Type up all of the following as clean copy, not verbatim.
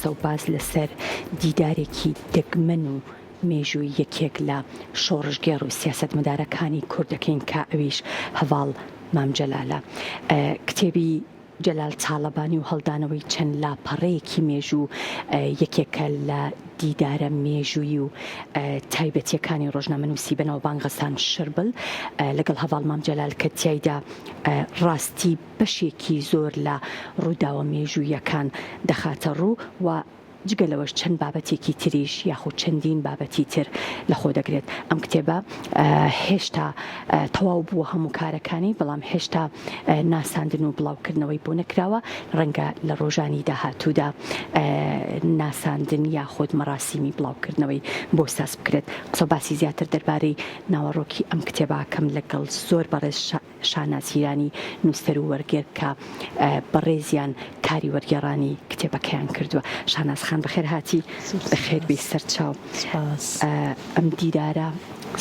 قسە و باز لەسەر دیدارێکی دەگمەن و مێژووی یەکێک لە شۆڕژگێڕ و سیاسەتمەدارەکانی کوردەکەین کە ئەویش هەڤاڵ مام جەلالە. کتێبی جەلال چاڵەبانی و هەڵدانەوەی چەند لاپەڕەیەکی مێژوو یەکێکە لە دیدارە مێژووی و تایبەتیەکانی ڕۆژنامەنووسی بەناو بانگەستان شربل لەگەڵ هەڤاڵ مام جەلال کە تیایدا ڕاستی بەشێکی زۆر لە ڕووداوە مێژوویەکان دەخاتە ڕوو و جگەلەوەش چەند بابەتێکی تریش یاخود چەندین بابەتی تر لە خۆ دەگرێت. ئەم کتێبە هێشتا تەواو بووە هەموو کارەکانی، بەڵام هێشتا ناساندن و بڵاوکردنەوەی بۆ نەکراوە. ڕەنگە لە ڕۆژانی داهاتوودا ناساندن یاخود مەراسیمی بڵاوکردنەوەی بۆ ساس بکرێت. قسە باسی زیاتر دەربارەی ناوەڕۆکی ئەم کتێبەکەم لەگەڵ زۆر بەڕێز شانازیرانی نووسەر و وەرگێر کە بەڕێزیان کاری وەرگێڕانی کتێبەکەیان کردووە. شاناز خان بەخێر هاتی، بەخێر بی سەرچاو. ئەم دیدارە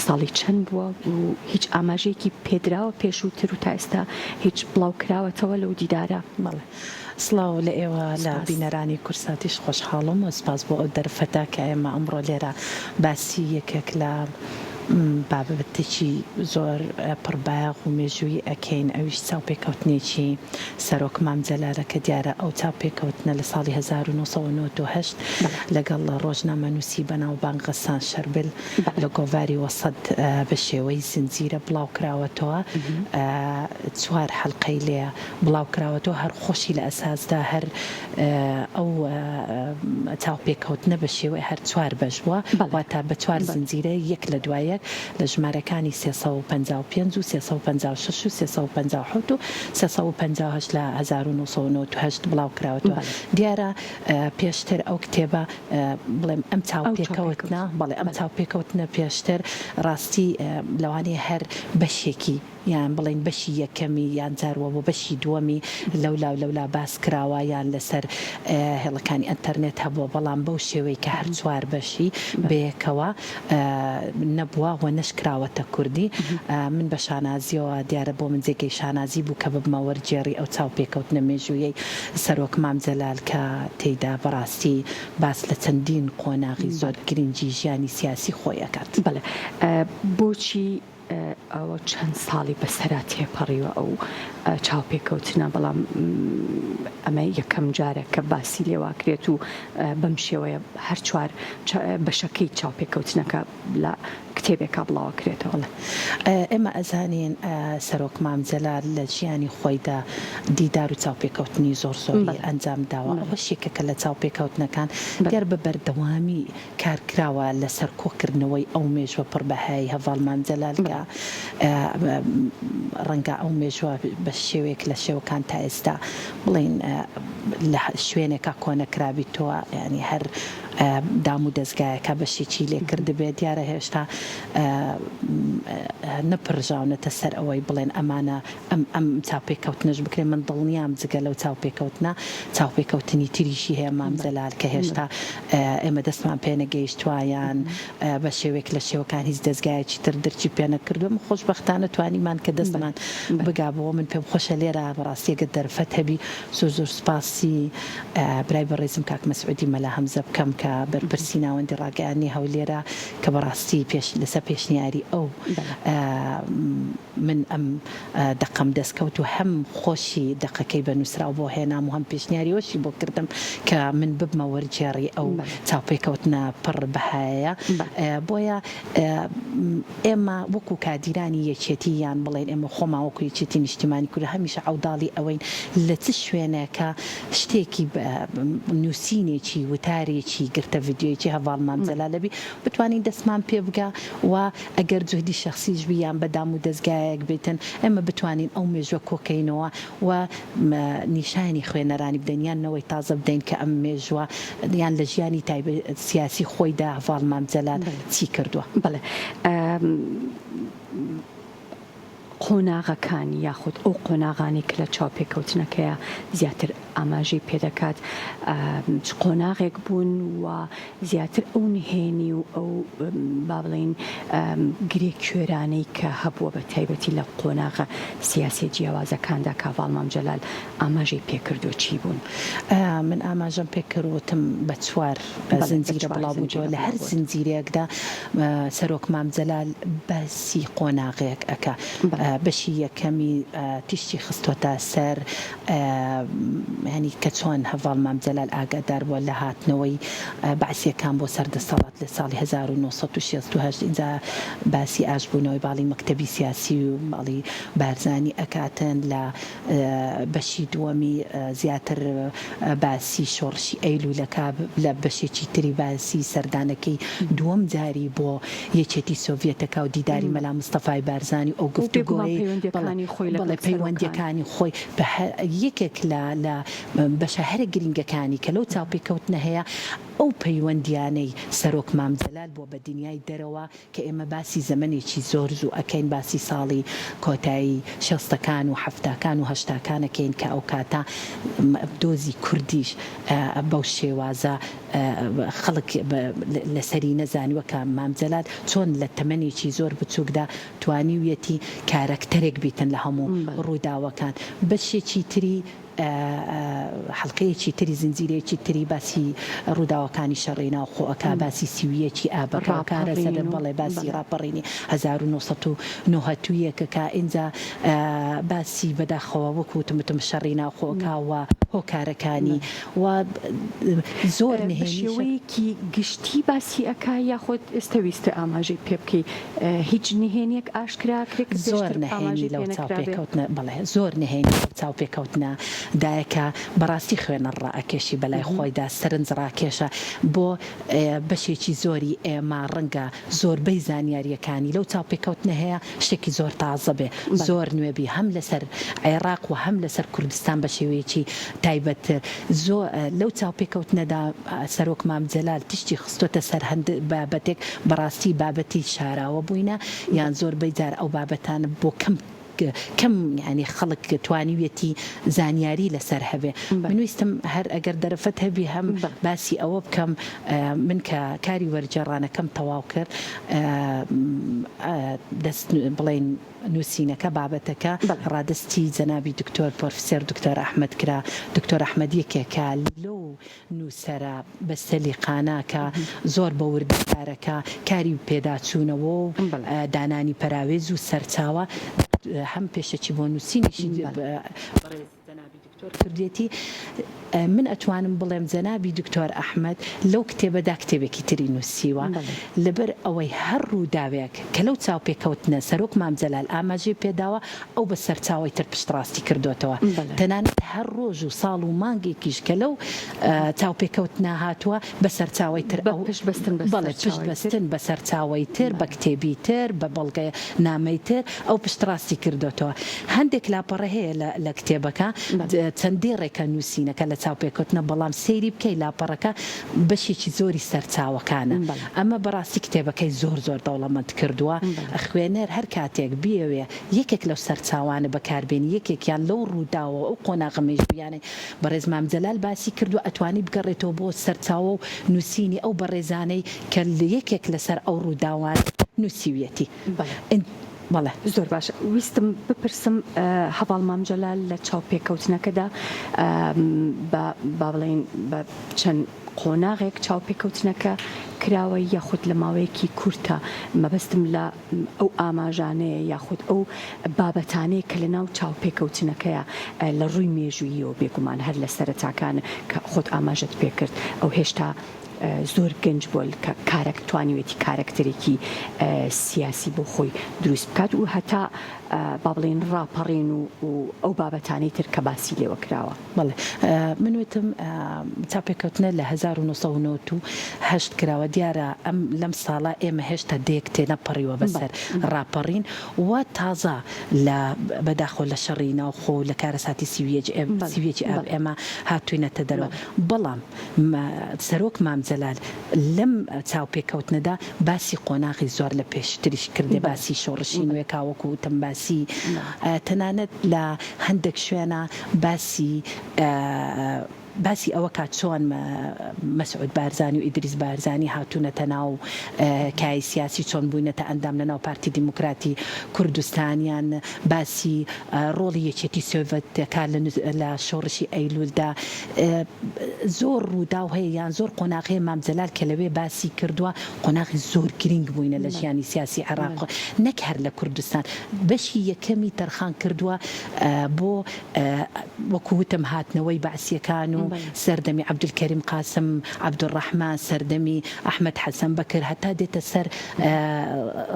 ساڵی چەند بووە و هیچ ئاماژەیەکی پێدراوە پێشووتر و تا ئێستا هیچ بڵاو کراوەتەوە لەو دیدارە؟ بەڵێ سڵاو لە ئێوە لە بینەرانی کورساتیش خۆشحاڵم و سپاس بۆ ئەو دەرفەتە کە ئێمە ئەمڕۆ لێرە باسی یەکێک لە بابەتێکی زۆر پڕبایەغ و مێژووی ئەکەین، ئەویش چاوپێکەوتنێکی سەرۆک مام جەلالە کە دیارە ئەو چاوپێکەوتنە لە ساڵی 1998 لەگەڵ ڕۆژنامەنووسی بەناو بانگەستان شەربل لە گۆڤاری وەسەد بە شێوەی زنجیرە بڵاو کراوەتەوە. 4 حەڵقەی لێ بڵاو کراوەتەوە، هەر خۆشی لە ئەساسدا هەر ئەو چاوپێکەوتنە بە شێوەی هەر 4 بەش بووە، واتە بە 4 زنجیرە یەک لە دوایە لە ژمارەکانی 355 و 356 و 357 و 358 لە 1998 بڵاو کراوەتەوە. دیارە پێشتر ئەو کتێبە بڵێم ئەم چاوپێکەوتنە بەڵێ ئەم چاوپێکەوتنە پێشتر ڕاستی لەوانەیە هەر بەشێکی یان بڵین بەشی یەکەمی یان جاروە بۆ بەشی دووەمی لەولا باس کراوە یان لەسەر هێڵەکانی ئەنتەرنێت هەبووە، بەڵام بەو شێوەی کە هەر 4 بەشی بەیەکەوە نەبووە و نەشکراوەتە کوردی. من بە شانازیەوە دیارە بۆ من جێگەی شانازی بوو کە ببمە وەرجێڕی ئەو چاوپێکەوتنە مێژوویەی سەرۆک مام جەلال کە تێیدا بەڕاستی باس لە چەندین قۆناغی زۆر گرنگی ژیانی سیاسی خۆی ئەکات. بەڵێ بۆچی ئەوە چەند ساڵی بەسەرا تێپەڕیوە ئەو چاوپێکەوتنە، بەڵام ئەمە یەکەم جارە کە باسی لێواکرێت و بەم شێوەیە هەر 4 بەشەکەی چاوپێکەوتنەکە لە کتێبێکا بڵاوکرێتەوە؟ ئێمە ئەزانین سەرۆک مام جەلال لە ژیانی خۆیدا دیدار و چاوپێکەوتنی زۆر زۆری ئەنجام داوە. ئەوە شێکەکە لە چاوپێکەوتنەکان دیار بە بەردەوامی کارکراوە لەسەر کۆکردنەوەی ئەو مێژوە پڕبەهای هەڤاڵ مام جەلال کە ڕەنگە ئەو مێژوە بە شێوەیەک لە شێوەکان تا ئێستا بڵین لە شوێنێکە کۆنەکرابیتەوە، ینی هەر دام و دەستگایەکە بەشێکی لێ کردبێت. دیارە هێشتا نەپڕژاونەتە سەر ئەوەی بڵێن ئەمانە ئەم چاوپێکەوتنەش بکرێن. من دڵنیام جگە لەو چاوپێکەوتنە چاوپێکەوتنی تریشی هەیە مام جەلال کە هێشتا ئێمە دەستمان پێ نەگەیشتوایان بە شێوێک لە شێوەکان هیچ دەستگایەکی تر دەرچی پێ نەکردووە. خۆشبەختانە توانیمان کە دەستمان بگابەوە. من پێم خۆشە لێرە بەڕاستیەگە دەرفەت هەبی. زۆر سوپاسی برای بەڕێزم کاک مەسعودی مەلا هەمزە بکەم کە بەرپرسی ناوەندی ڕاگەیانی هەولێرە کە بەڕاستی لەسەر پێشنیاری ئەو من ئەم دەقەم دەستکەوت و هەم خۆشی دەقەکەی بە نووسراو بۆ هێنام و هەم پێشنیاریەوەشی بۆ کردم کە من ببمە وەرجێڕی ئەو چاوپێکەوتنە پڕ بەهایە. بۆیە ئێمە وەکو کادیرانی یەکێتی یان بڵێن ئێمە خۆمان وەکو یەکێتی نیشتیمانی کورد هەمیشە عەوداڵی ئەوەین لە چ شوێنێکە شتێکی نووسینێکی وتارێکی گرتە ڤیدیۆیەکی هەڤاڵ مام جەلالەبی بتوانین دەستمان پێ بگا و ئەگەر جوهدی شەخسیش بیان بەدام و دەستگایەک بێتن ئێمە بتوانین ئەو مێژوە کۆکەینەوە و نیشانی خوێنەرانی بدەین یان نەوەی تازە بدەین کە ئەم مێژوە یان لە ژیانی تایبەت سیاسی خۆیدا هەڤاڵ مام جەلال چی کردووە. بەڵێ قۆناغەکانی یاخود ئەو قۆناغانی کە لە چاوپێکەوتنەکەیە زیاتر ئاماژەی پێدەکات قۆناغێک بوون و زیاتر ئەو نهێنی و ئەو با بڵین گرێ کوێرانەی کە هەبووە بە تایبەتی لە قۆناغە سیاسی جیاوازەکاندا کاڤاڵ مامجەلال ئاماژەی پێکردو چی بوون؟ من ئاماژەم پێکردوتم بە چوار زنجیرە بڵاو بووتەوە لە هەر زنجیرەیەکدا سەرۆک مامجەلال باسی قۆناغێک ئەکا بەشی یەکەمی تیشتی خستوەتە سەر ینی کە چۆن هەڤاڵ مامجەلال ئاگادار بووە لە هاتنەوەی باسیەکان بۆ سەردەسەڵات لە ساڵی 1968 اینجا باسی ئاشبوونەوەی باڵی مەکتەبی سیاسی و باڵی بارزانی ئەکاتن لە بەشی دووەمی زیاتر باسی شۆڕشی ئەیلولەکە لە بەشێکی تری باسی سەردانەکەی دووەم جاری بۆ یەکێتی سۆڤێتەکە و دیداری مەلا مستەفای بارزانی ئەو گفتوگۆی پەیوەندیەکانی خۆی بە یەکێک لە بەشە هەرە گرنگەکانی کە لەو چاوپێکەوتنە هەیە ئەو پەیوەندیانەی سەرۆک مامجەلال بۆ بە دنیای دەرەوە کە ئێمە باسی زەمنێکی زۆر زوو ئەکەین باسی ساڵی کۆتایی شەستەکان و هەفتاکان و هەشتاکانەکەین کە ئەو کاتە دۆزی کوردیش بەو شێوازە خەڵک لەسەری نەزانیوە کە مامجەلال چۆن لە تەمەنێکی زۆر بچووکدا توانیویەتی کارەکتەرێک بیتن لە هەموو ڕووداوەکان بەشێکی تری حڵلقەیەکی تری زنجیرەیەکی تری باسی ڕووداوەکانی شەڕێنا و خۆئەکا باسی سیویەکی ئابەکارە سەر بەڵێ باسی ڕاپەڕینی 1990ەکەکە ئینجا باسی بەداخەوە وەکوتمتم شەڕێنا خۆکاوە هۆکارەکانی و زۆر نهێنیەوەیەکی گشتی باسی ئەکا یاخۆت ئێستاویستە ئاماژەی پێ بکەی هیچ نهێنیەک ئاشکراکرێک زۆر نهێنی لەو چاوپێکەوتنە بەڵێ زۆر نهێنی لەو چاوپێکەوتنە دایەکە بەڕاستی خوێنە ڕائەکێشی بەلای خۆیدا سەرنج ڕاکێشە بۆ بەشێکی زۆری ئێمە ڕەنگە زۆربەی زانیاریەکانی لەو چاوپێکەوتنە هەیە شتێکی زۆر تازە بێ زۆر نوێبی هەم لەسەر عێراق و هەم لەسەر کوردستان بە شێوەیەکی تایبەتتر لەو چاوپێکەوتنەدا سەرۆک مامجەلال تشتی خستۆتە سەر هەند بابەتێک بەڕاستی بابەتی شاراوە بووینە یان زۆربەی جار ئەو بابەتانە بۆ کەم ینی خەڵک توانیوێتی زانیاری لەسەر هەبێ منویستم هەر ئەگەر دەرەفەت هەبی هەم باسی ئەوە بکەم من کە کاری وەرجێڕانەکەم تەواو کرد دەست بڵێن نووسینەکە بابەتەکە ڕادستی جەنابی دکتۆر پرۆفسەر دکتۆر ئەحمەد کرا دکتۆر ئەحمەد یەکێکە لەو نووسەرە بە سەلیقاناکە زۆر بە وردەکارەکە کاری پێداچوونەوە و دانانی پەراوێز و سەرچاوە هەم پێشەکی بۆ نووسینیشی دکتۆر کردێتی من ئەتوانم بڵێم جەنابی دکتۆر ئەحمەد لەو کتێبەدا کتێبێکی تری نووسیوە لەبەر ئەوەی هەر ڕووداوێک کە لەو چاوپێکەوتنە سەرۆک مامجەلال ئاماژەی پێداوە ئەو بە سەرچاوی تر پشتڕاستی کردوێتەوە تەنانەت هەر ڕۆژ و ساڵ و مانگێکیش کە لەو چاوپێکەوتنە هاتووە بە سەرچاوی تر پشت بەستن بە سەرچاوی تر بە کتێبی تر بە بەڵگە نامەی تر ئەو پشتڕاستی کردوێتەوە هەندێک لاپەڕە هەیە لە کتێبەکە چەندێ ڕێکە نووسینەکە لە چاوپێکەوتنە بەڵام سەیری بکەی لاپەڕەکە بەشێکی زۆری سەرچاوەکانە ئەمە بەڕاستی کتێبەکەی زۆر دەوڵەمەند کردووە خوێنەر هەر کاتێک بیەوێ یەکێک لەو سەرچاوانە بەکاربێنی یەکێکیان لەو ڕووداوە ئەو قۆناغە مێژویانەی بەڕێز مامجەلال باسی کردووە ئەتوانی بگەڕێتەوە بۆ سەرچاوە و نووسینی ئەو بەڕێزانەی کە یەکێک لەسەر ئەو ڕووداوان نووسیویەتی بەڵێ زۆر باشە ویستم بپرسم هەڤاڵ مامجەلال لە چاوپێکەوتنەکەدا با بڵێن بە چەند قۆناغێک چاوپێکەوتنەکە کراوە یاخود لە ماوەیەکی کورتە مەبەستم لە ئەو ئاماژانەیە یاخود ئەو بابەتانەیە کە لە ناو چاوپێکەوتنەکەیە لە ڕووی مێژووییەوە بێگومان هەر لە سەرەتاکانە کە خۆت ئاماژەت پێکرد ئەو هێشتا زۆر گەنج بۆ کە توانیوێتی کارەکتەرێکی سیاسی بۆ خۆی دروست بکات و هەتا با بڵێن ڕاپەڕێن و ئەو بابەتانەی تر کە باسی لێوە کراوە بەڵێ من وتم چاپێکەوتنە لە 1990 کراوە دیارە لەم ساڵە ئێمە هێشتا دێک تێنەپەڕیوە بەسەر ڕاپەڕین و تازە لە بەداخۆ لە شەڕینا و خۆ لە کارەساتی سیویەکی ئێمە هاتووینەتە دەرەوە بەڵام سەرۆک مامجەلال مامجەلال لەم چاوپێکەوتنەدا باسی قۆناغی زۆر لە پێشتریش کردێ باسی شۆڕشی نوێ کاوەکو وتم باسی تەنانەت لە هەندێک شوێنە باسی ئەوە کات چۆن مەسعود بارزانی و ئیدریس بارزانی هاتوونەتە ناو کای سیاسی چۆن بووینەتە ئەندام لە ناو پارتی دیموکراتی کوردستانیان باسی ڕۆڵی یەکێتی سۆڤێتەکە لە شۆڕشی ئەیلولدا زۆر ڕوودا و هەیە یان زۆر قۆناغی مامجەلال کە لەوێ باسی کردووە قۆناغی زۆر گرنگ بووینە لە ژیانی سیاسی عێراق نەک هەر لە کوردستان بەشی یەکەمی تەرخان کردووە بۆ وەکو وتم هاتنەوەی بەعسیەکان و سەردەمی عەبدولکەریم قاسم عەبدوڕەحمان سەردەمی ئەحمەد حەسەن بەکر هەتا دێتە سەر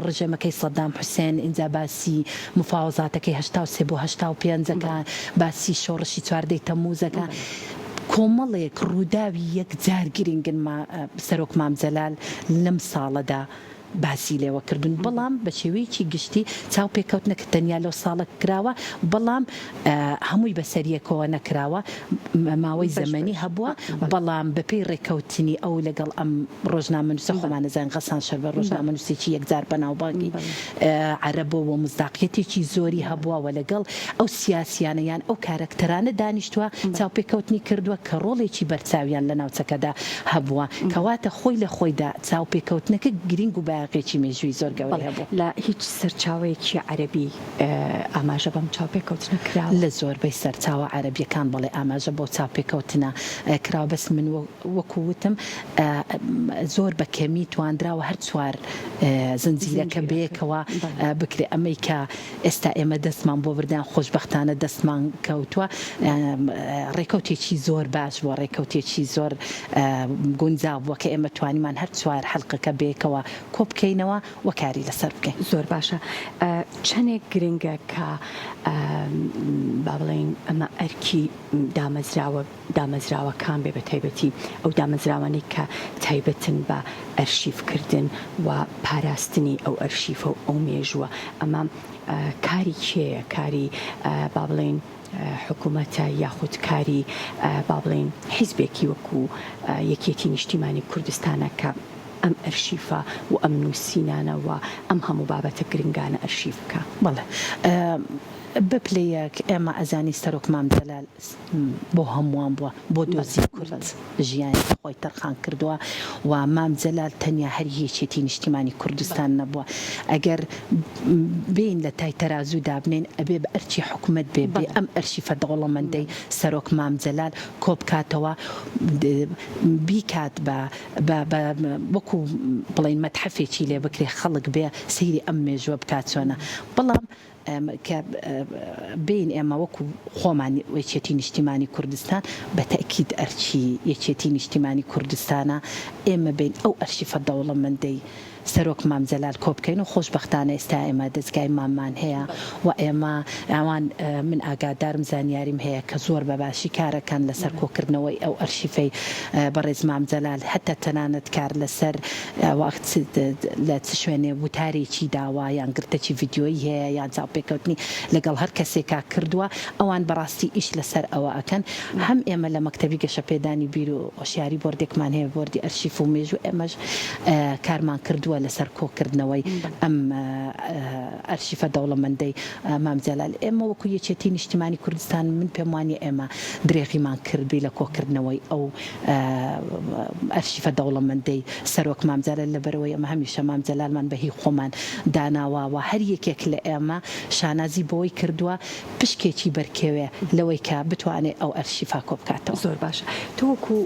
ڕژەمەکەی سەدام حوسێن ئینجا باسی مفاوەزاتەکەی 83 بۆ 85 باسی شۆڕشی 14 تەمموزەکە کۆمەڵێک ڕووداوی یەکجار گرنگن سەرۆک مامجەلال لەم ساڵەدا باسی لێوە کردن بەڵام بە شێوەیەکی گشتی چاوپێکەوتنەکە تەنیا لەو ساڵە کراوە بەڵام هەمووی بەسەریەکەوە نەکراوە ماوەی زەمەنی هەبووە بەڵام بەپێی ڕێکەوتنی ئەو لەگەڵ ئەم ڕۆژنامەنووسە خۆمانەزان غەسان شەربە ڕۆژنامەنووسێکی یەکجار بەناوبانگی عەرەبەوە مزداقیەتێکی زۆری هەبووە و لەگەڵ ئەو سیاسیانەیان ئەو کارەکتەرانە دانیشتووە چاوپێکەوتنی کردووە کە ڕۆڵێکی بەرچاویان لە ناوچەکەدا هەبووە کەواتە خۆی لە خۆیدا چاوپێکەوتنەکە گرنگ و باقێکی مێژووی زۆر گەورەی هەبوو لە هیچ سەرچاوەیەکی عەرەبی ئاماژە بەم چاوپێکەوتنە کراوە لە زۆربەی سەرچاوە عەرەبیەکان بەڵێ ئاماژە بۆ چاوپێکەوتنە کراوە بەس من وەکو وتم زۆر بە کەمی توانراوە هەر چوار زنجیرەکە بەیەکەوە بکرێ ئەمەی کە ئێستا ئێمە دەستمان بۆ بردان خۆشبەختانە دەستمان کەوتووە ڕێکەوتێکی زۆر باش بووە ڕێکەوتێکی زۆر گونجاو بووە کە ئێمە توانیمان هەر چوار حەڵقەکە بەیەکەوە کۆبکەینەوە وەکاری لەسەر بکەین زۆر باشە چەندێک گرنگە کە با بڵێن ئەمە ئەرکی دامەزراوەکان بێ بە تایبەتی ئەو دامەزراوانەی کە تایبەتن بە ئەرشیفکردن و پاراستنی ئەو ئەرشیفە و ئەو مێژووە ئەمە کاری کێیە کاری با بڵێن حکوومەتە یاخود کاری با بڵێن حیزبێکی وەکو یەکێتی نیشتیمانی کوردستانە کە ئەم ئەرشیفە و ئەم نووسینانە و ئەم هەموو بابەتە گرنگانە ئەرشیف بکە بەڵێ بپلەیەک ئێمە ئەزانی سەرۆک مامجەلال بۆ هەمووان بووە بۆ دۆزی کورد ژیانی خۆی تەرخان کردووە و مامجەلال تەنیا هەر یەکێتی نیشتیمانی کوردستان نەبووە ئەگەر بین لە تای تەرازوو دابنین ئەبێ بە ئەرچی حکوومەت بێ ئەم ئەرشیفە دەوڵەمەندەی سەرۆک مامجەلال کۆبکاتەوە بیکات بە وەکو بڵێن مەتحەفێکی لێ بکرێ خەڵک بێ سەیری ئەم مێژووە بکات چۆنە بەڵام کە بین ئێمە وەکو خۆمان یەکێتی نیشتیمانی کوردستان بە تەکید ئەرچی یەکێتی نیشتیمانی کوردستانە ئێمە بین ئەو ئەرشیفە دەوڵەمەندەی سەرۆک مامجەلال کۆبکەین و خۆشبەختانە ئێستا ئێمە دەستگای مامان هەیە و ئێمە ئەوان من ئاگادارم زانیاریم هەیە کە زۆر بەباشی کارەکان لەسەر کۆکردنەوەی ئەو ئەرشیفەی بەڕێز مامجەلال هەتا تەنانەت کار لەسەر لە چ شوێنێ وتارێکی داوا یان گرتەی ڤیدیۆیی هەیە یان چاوپێکەوتنی لەگەڵ هەر کەسێکا کردووە ئەوان بەڕاستی ئیش لەسەر ئەوە ئەکەن هەم ئێمە لە مەکتەبی گەشەپێدانی بیر و هۆشیاری بۆردێکمان هەیە بۆردی ئەرشیف و مێژوو ئێمەش کارمان کردووە لەسەر کۆکردنەوەی ئەم ئەرشیفە دەوڵەمەندەی مامجەلال ئێمە وەکو یەکێتی نیشتیمانی کوردستان من پێم وانیە ئێمە درێغیمان کردبی لە کۆکردنەوەی ئەو ئەرشیفە دەوڵەمەندەی سەرۆک مامجەلال لەبەرەوەی ئەمە هەمیشە مامجەلالمان بەهی خۆمان داناوە هەر یەکێک لە ئێمە شانازی بۆی کردووە پشکێکی بەرکێوێ لەوەی کە بتوانێت ئەو ئەرشیفا کۆبکاتەوە زۆر باشە تۆ وەکو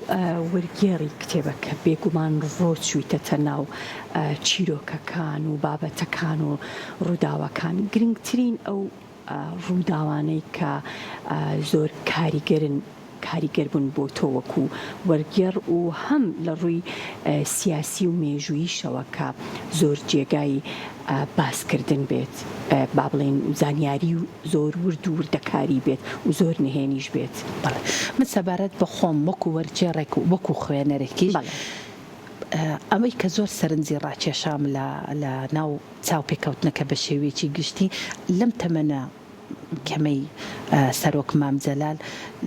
وەرگێڕی کتێبەکە بێگومان ڕۆچوویتە ناو چیرۆکەکان و بابەتەکان و ڕووداوەکان گرنگترین ئەو ڕووداوانەی کە زۆر کاریگەر بوون بۆ تۆ وەکو وەرگێڕ و هەم لە ڕووی سیاسی و مێژووییشەوە کە زۆر جێگای باسکردن بێت با بڵێن زانیاری و زۆر ورد و وردەکاری بێت و زۆر نهێنیش بێت من سەبارەت بە خۆم وەکو وەرگێڕێک و وەکو خوێنەرێکیش ئەمەی کە زۆر سەرنجی ڕاکێشام لە ناو چاوپێکەوتنەکە بە شێوەیەکی گشتی لەم تەمەنە کەمەی سەرۆک مامجەلال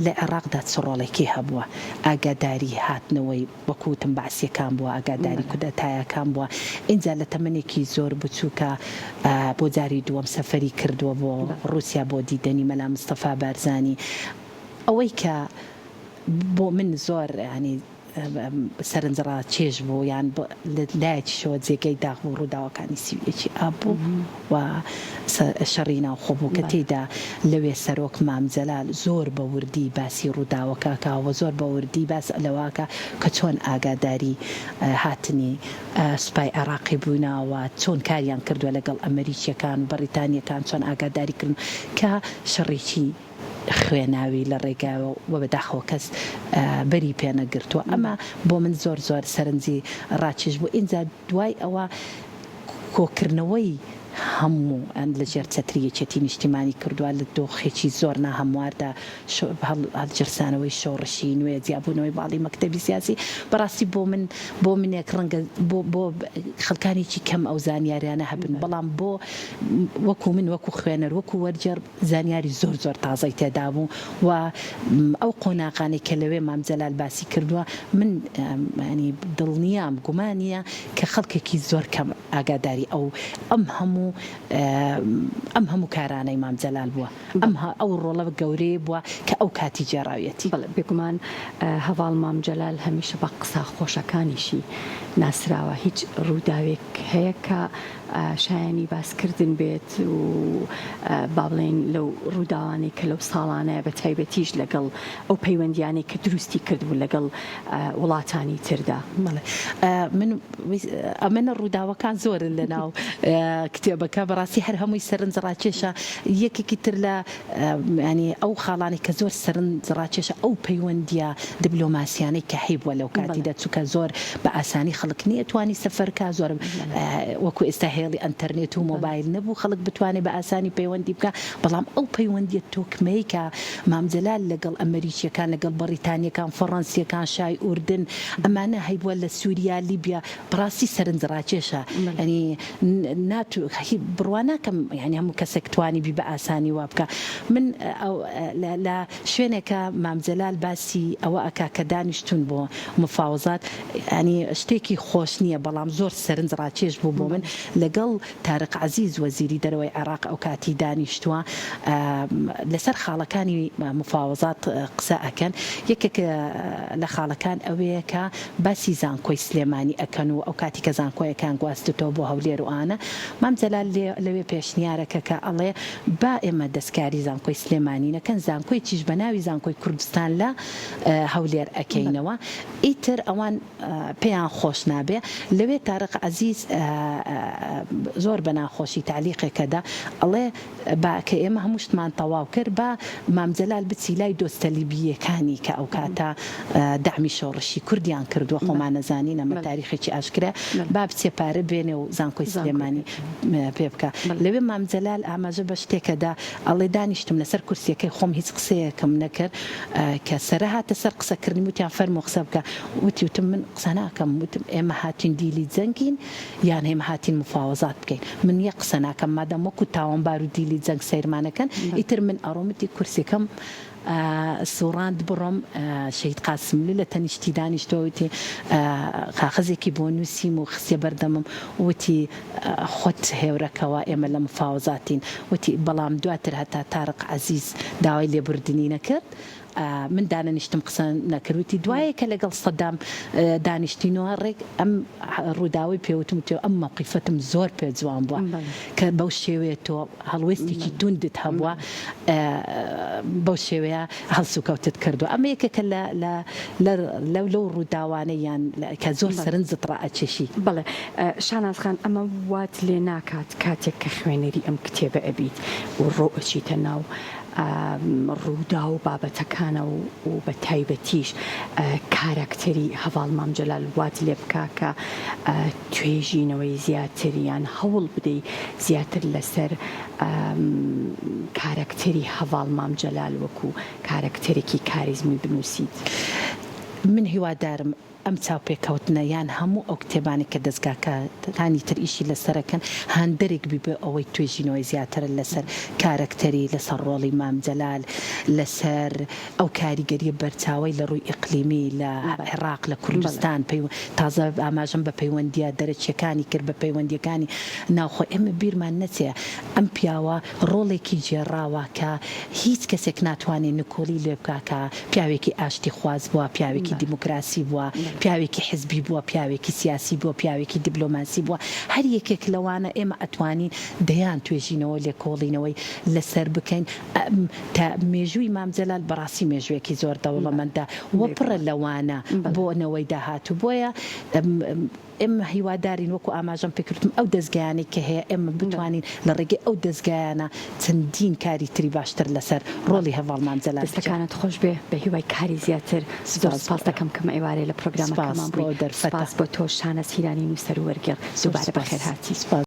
لە عێراقدا چڕۆڵێکی هەبووە ئاگاداری هاتنەوەی وەکوتم باسیەکان بووە ئاگاداری کودەتایەکان بووە اینجا لە تەمەنێکی زۆر بچووکە بۆ جاری دووەم سەفەری کردووە بۆ رووسیا بۆ دیدەنی مەلا مستەفا بارزانی ئەوەی کە بۆ من زۆر ینی سەرنجڕا چێژ بوو یان لایەکیشەوە جێگەی داغ بوو ڕووداوەکانی سیویەکی ئابوو و شەڕی ناوخۆبوو کە تێدا لەوێ سەرۆک مامجەلال زۆر بە وردی باسی ڕووداوەکەکەوە زۆر بە وردی باس لەواکە کە چۆن ئاگاداری هاتنی سوپای عێراقی بووناوە چۆن کاریان کردووە لەگەڵ ئەمریکیەکان و بەریتانیەکان چۆن ئاگاداری کردن کە شەڕێکی خوێناوی لە ڕێگاوە و بەداخەوە کەس بەری پێنەگرتووە ئەمە بۆ من زۆر زۆر سەرنجی ڕاکێش بوو اینجا دوای ئەوە کۆکردنەوەی هەموو لە ژێر چەتریەکێتی نیشتیمانی کردووە لە دۆخێکی زۆر ناهەمواردا هەڵجرسانەوەی شۆڕشی نوێ جیابوونەوەی باڵی مەکتەبی سیاسی بەڕاستی بۆ منێک ڕەنگە بۆ خەڵکانێکی کەم ئەو زانیاریانە هەبن بەڵام بۆ وەکو من وەکو خوێنەر وەکو وەرجەر زانیاری زۆر زۆر تازەی تێدا بوو و ئەو قۆناغانێک کە لەوێ مامجەلال باسی کردووە من ینی دڵنیام گومانیە کە خەڵکێکی زۆر کەم ئاگاداری ئەم هەموو کارانەی مامجەلال بووە ئەو ڕۆڵە گەورەی بووە کە ئەو کاتی جێراویەتی بێگومان هەواڵ مامجەلال هەمیشە بە قسە خۆشەکانیشی ناسراوە هیچ ڕووداوێک هەیە کە شایانی باسکردن بێت و با بڵێن لەو ڕووداوانی کە لەو ساڵانەیە بە تایبەتیش لەگەڵ ئەو پەیوەندیانەی کە دروستی کردبوو لەگەڵ وڵاتانی تردا ئەمەە ڕووداوەکان زۆرن لە ناو کتێبەکە بەڕاستی هەر هەمووی سەرنجڕاکێشە یەکێکی تر لە ینی ئەو خاڵانی کە زۆر سەرنجڕاکێشە ئەو پەیوەندیە دیبلۆماسیانەی کە هەیبووە لەو کاتیدا چووکە زۆر بە ئاسانی خەڵک نییە توانی سەفەرکە زۆر وەکو ئێستا هێڵی ئەنتەرنێت و مۆبایل نەبوو خەڵک بتوانێت بە ئاسانی پەیوەندی بکە بەڵام ئەو پەیوەندیە تۆکمەی کە مامجەلال لەگەڵ ئەمریکیەکان لەگەڵ بەریتانیەکان فەڕەنسیەکان شای ئوردن ئەمانە هەیبووە لە سووریا لیبیا بڕاستی سەرنجڕاکێشە ینی بڕواناکەم ینی هەموو کەسێک توانی بی بە ئاسانی وا بکە من لە شوێنێکە مامجەلال باسی ئەوە ئەکا کە دانیشتون بۆ مفاوزات ینی شتێکی خۆش نییە بەڵام زۆر سەرنجڕاکێش بوو بۆ من لەگەڵ تارق عەزیز وەزیری دەرەوەی عێراق ئەو کاتی دانیشتووە لەسەر خاڵەکانی مفاوزات قسە ئەکەن یەکێک لە خاڵەکان ئەوەیە کە باسی زانکۆی سلێمانی ئەکەن و ئەو کاتی کە زانکۆیەکان گواستوتەوە بۆ هەولێر و ئانە مامجەلال لەوێ پێشنیارەکە کە ئەڵێ با ئێمە دەستکاری زانکۆی سلێمانی نەکەن زانکۆی چیش بە ناوی زانکۆی کوردستان لە هەولێر ئەکەینەوە ئیتر ئەوان پێیان خۆش نابێ لەوێ تارق عەزیز زۆر بە ناخۆشی تعلیقێکەدا ئەڵێ کە ئێمە هەموو شتمان تەواو کرد بە مامجەلال بچی لای دۆستە لیبیەکانی کە ئەو کاتە دامی شۆڕشی کوردیان کردووە خۆمان نەزانین ئەمە تاریخێکی ئاشکرا با بچێ پارە بێنێ و زانکۆی سلێمانی پێ بکە لەوێ مامجەلال ئاماژە بە شتێکەدا ئەڵێ دانیشتم لەسەر کورسیەکەی خۆم هیچ قسەیەکم نەکرد کە سەرە هاتە سەر قسەکردنی وتیان فەرموو قسە بکە وتم من قسە ناکەم وتم ئێمە هاتین دیلی جەنگین یان ئێمە هاتین مفاوزات بکەین من یە قسە ناکەم مادام وەکو تاوانبار و دیلی جەنگ سەیرمانەکەن ئیتر من ئەڕۆمەتی کورسەکەم سوڕاند بڕۆم شەید قاسملی لە تەنیشتی دانیشتۆوتی قاغزێکی بۆ نووسیم و خسیە بەردەمم وتی خۆت هێورەکەوە ئێمە لە مفاوزاتین وتی بەڵام دواتر هەتا تارق عەزیز داوای لێبوردنی نەکرد من دانیشتم قسە نەکردوتی دوایە کە لەگەڵ سەدام دانیشتینەوە ڕێک ئەم ڕووداوی پێوتم ئەم موقیفەتم زۆر پێ جوان بووە کە بەو شێوەیەتەوە هەڵوێستێکی توندت هەبووە بەو شێوەیە هەڵسوکەوتت کردو ئەمە یەکێکە لەو ڕووداوانەیان کە زۆر سەرنجت ڕائەکێشی بەڵێ شانازخان ئەمە وات لێ ناکات کاتێک کە خوێنەری ئەم کتێبە ئەبیت و ڕۆ ئەچیتە ناو ڕوودا و بابەتەکانە و بە تایبەتیش کاراکتەری هەواڵ مامجەلال وات لێ بکا کە توێژینەوەی زیاتریان هەوڵ بدەی زیاتر لەسەر کاراکتەری هەواڵ مامجەلال وەکو کاراکتەرێکی کاریزمی بنووسیت من هیوادارم ئەم چاوپێکەوتنە یان هەموو ئەو کتێبانی کە دەستگاکانی تر ئیشی لەسەرەکەن هەندێک ببێ ئەوەی توێژینەوەی زیاترە لەسەر کارکتەری لەسەر ڕۆڵی مام جەلال لەسەر ئەو کاریگەریە بەرچاوی لە ڕووی ئیقلیمی لە عێراق لە کوردستان تازە ئاماژەم بە پەیوەندیە دەرەچیەکانی کرد بە پەیوەندیەکانی ناوخۆ ئێمە بیرمان نەچێ ئەم پیاوە ڕۆڵێکی جێراوە کە هیچ کەسێک ناتوانێت نکۆڵی لێ بکاکە پیاوێکی ئاشتی خواز بووە پیاوێکی دیموکراسی بووە پیاوێکی حزبی بووە پیاوێکی سیاسی بووە پیاوێکی دیبلۆماسی بووە هەر یەکێک لەوانە ئێمە ئەتوانین دەیان توێژینەوە لێ کۆڵینەوەی لەسەر بکەین تا مێژووی مام جەلال بەڕاستی مێژوویەکی زۆر دەوڵەمەندە وە پڕە لەوانە بۆ نەوەی داهاتوو بۆیە ئێمە هیوادارین وەکو ئاماژەم پێکردم ئەو دەستگایانەی کە هەیە ئێمە بتوانین لە ڕێگەی ئەو دەستگایانە چەندین کاری تری باشتر لەسەر ڕۆڵی هەڤاڵ مام جەلال دەستەکانت خۆش بێ بە هیوای کاری زیاتر زۆر سپاس دەکەم کەم ئێوارەی لە پرۆگرامەکەمان بووی سپاس بۆ تۆ شانە سیرانی نووسەر و وەرگێڕ دووبارە بەخێر هاتی.